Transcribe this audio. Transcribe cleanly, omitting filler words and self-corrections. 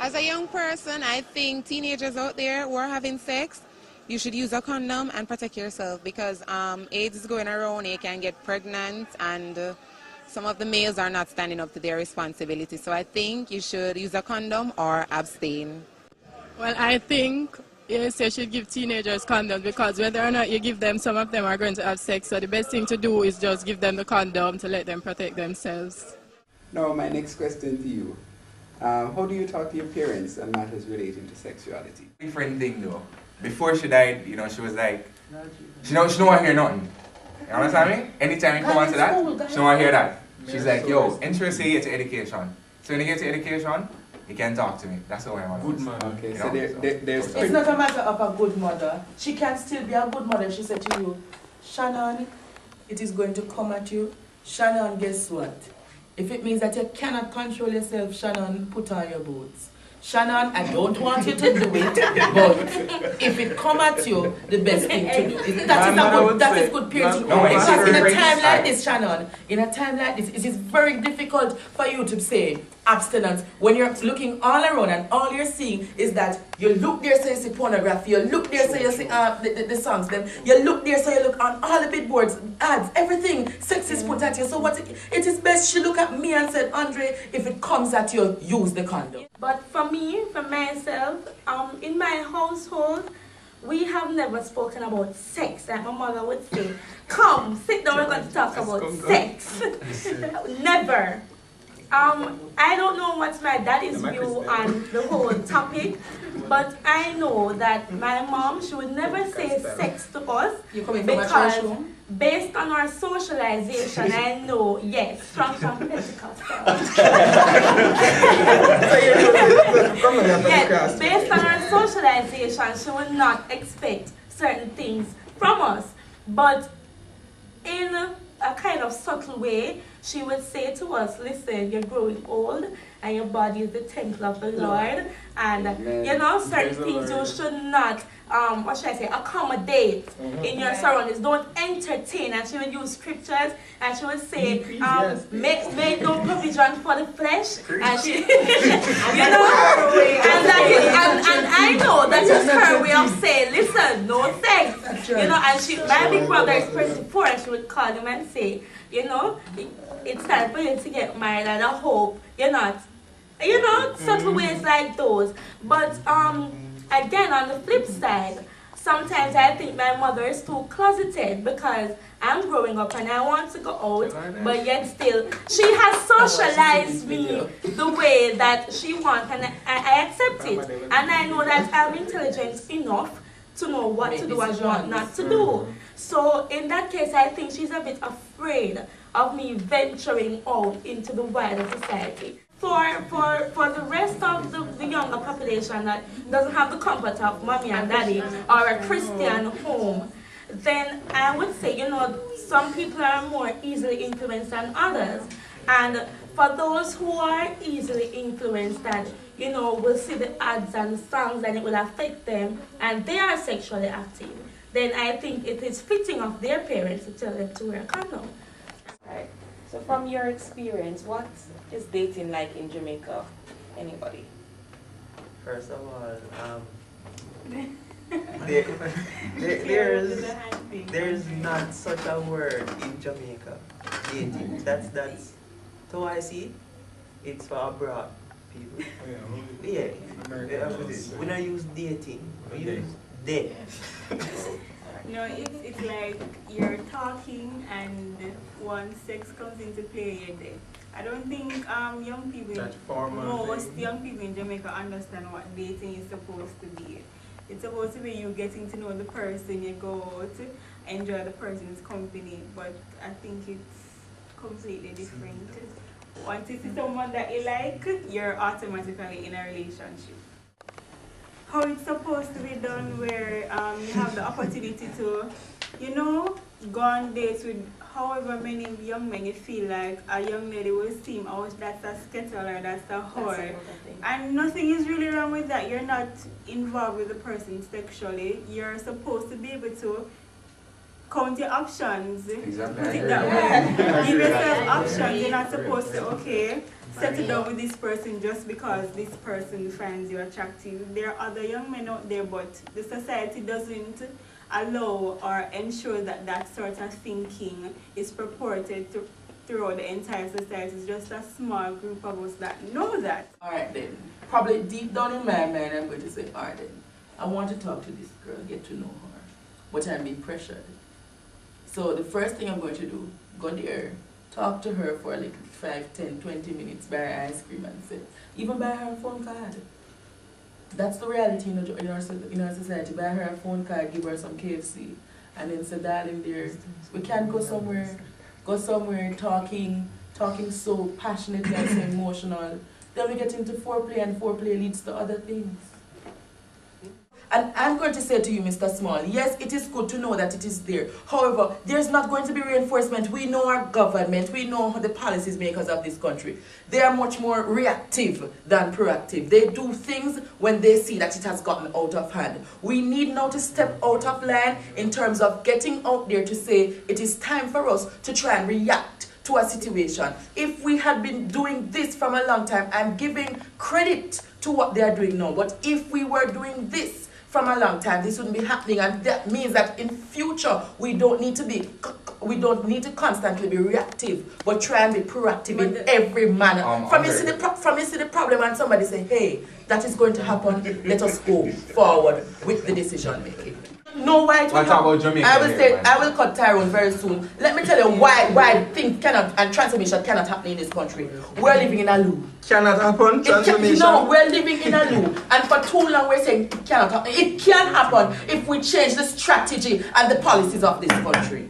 As a young person, I think teenagers out there who are having sex, you should use a condom and protect yourself because AIDS is going around, you can get pregnant, and some of the males are not standing up to their responsibility. So I think you should use a condom or abstain. Well, I think yes, you should give teenagers condoms because whether or not you give them, some of them are going to have sex. So the best thing to do is just give them the condom to let them protect themselves. Now, my next question to you. How do you talk to your parents on matters relating to sexuality? Different thing though. Before she died, you know, she was like, she don't want to hear nothing. You understand me? Anytime you come onto that, she don't want to hear that. She's like, yo, interested, you get to education. So when you get to education, you can talk to me. That's how I want to. Good man. Okay, so there's... It's not a matter of a good mother. She can still be a good mother if she said to you, Shannon, it is going to come at you. Shannon, guess what? If it means that you cannot control yourself, Shannon, put on your boots. Shannon, I don't want you to do it, but if it come at you, the best thing to do is that is good parenting. Because in a time like this, Shannon, in a time like this, it is very difficult for you to say abstinence when you're looking all around and all you're seeing is that you look there so you see pornography, you look there so you see the songs, then you look there so you look on all the billboards, ads, everything, sex is put at you. So what it is best she look at me and said, Andre, if it comes at you, use the condom. But for me, for myself, in my household, we have never spoken about sex. Like my mother would say, come, sit down, we're going to talk about sex. Never. I don't know what's my daddy's view on the whole topic, but I know that my mom, she would never say sex to us because based on our socialization, I know, yes, from Pentecostal. Yes, based on our socialization, she would not expect certain things from us, but in a kind of subtle way, she would say to us, listen, you're growing old and your body is the temple of the Lord, and you know, certain things you should not what should I say, accommodate in your surroundings. Don't entertain. And she would use scriptures and she would say, make no provision for the flesh. And she, you know, and I know that is her way of saying, listen, no sex. You know, and she, my big brother is 24 and she would call him and say, you know, it's time for you to get married and I hope you're not, you know, subtle ways like those. But again, on the flip side, sometimes I think my mother is too closeted because I'm growing up and I want to go out, but yet still, she has socialized me the way that she wants and I accept it. And I know that I'm intelligent enough to know what to do and what not to do. So in that case, I think she's a bit afraid of me venturing out into the wider society. For the rest of the younger population that doesn't have the comfort of mommy and daddy or a Christian home, then I would say, you know, some people are more easily influenced than others. And for those who are easily influenced and, you know, will see the ads and the songs and it will affect them and they are sexually active, then I think it is fitting of their parents to tell them to wear a condom. Right. So from your experience, what is dating like in Jamaica? Anybody? First of all, there's not such a word in Jamaica. Dating. That's how I see it. It's for abroad people. Yeah. We don't use dating. We use date. No, it's like you're talking and once sex comes into play, you're dead. I don't think young people, most young people in Jamaica understand what dating is supposed to be. It's supposed to be you getting to know the person, you go out, enjoy the person's company, but I think it's completely different. Once you see someone that you like, you're automatically in a relationship. How it's supposed to be done where you have the opportunity to, you know, go on dates with however many young men you feel like a young lady will seem, oh, that's a skettle or that's a whore. And nothing is really wrong with that. You're not involved with the person sexually. You're supposed to be able to count your options. Exactly. Put it that way. Give yourself options. You're not supposed to, okay, settle down with this person just because this person finds you attractive. There are other young men out there, but the society doesn't allow or ensure that that sort of thinking is purported throughout the entire society. It's just a small group of us that know that. Alright then, probably deep down in my mind I'm going to say, alright then, I want to talk to this girl, get to know her, but I'm being pressured. So the first thing I'm going to do, go there, talk to her for like 5, 10, 20 minutes, buy her ice cream and say, even buy her a phone card. That's the reality in our society. Buy her a phone card, give her some KFC, and then say, darling dear, we can go somewhere talking so passionately and so emotional. Then we get into foreplay, and foreplay leads to other things. And I'm going to say to you, Mr. Small, yes, it is good to know that it is there. However, there's not going to be reinforcement. We know our government, we know the policies makers of this country. They are much more reactive than proactive. They do things when they see that it has gotten out of hand. We need now to step out of line in terms of getting out there to say it is time for us to try and react to a situation. If we had been doing this from a long time, I'm giving credit to what they are doing now, but if we were doing this from a long time, this wouldn't be happening, and that means that in future we don't need to constantly be reactive, but try and be proactive in every manner. From you see the problem and somebody say, hey, that is going to happen, let us go forward with the decision making. No, why? I will cut Tyrone very soon. Let me tell you why things cannot and transformation cannot happen in this country. We're living in a loop. Cannot happen, transformation? No, we're living in a loop. And for too long we're saying it cannot happen. It can happen if we change the strategy and the policies of this country.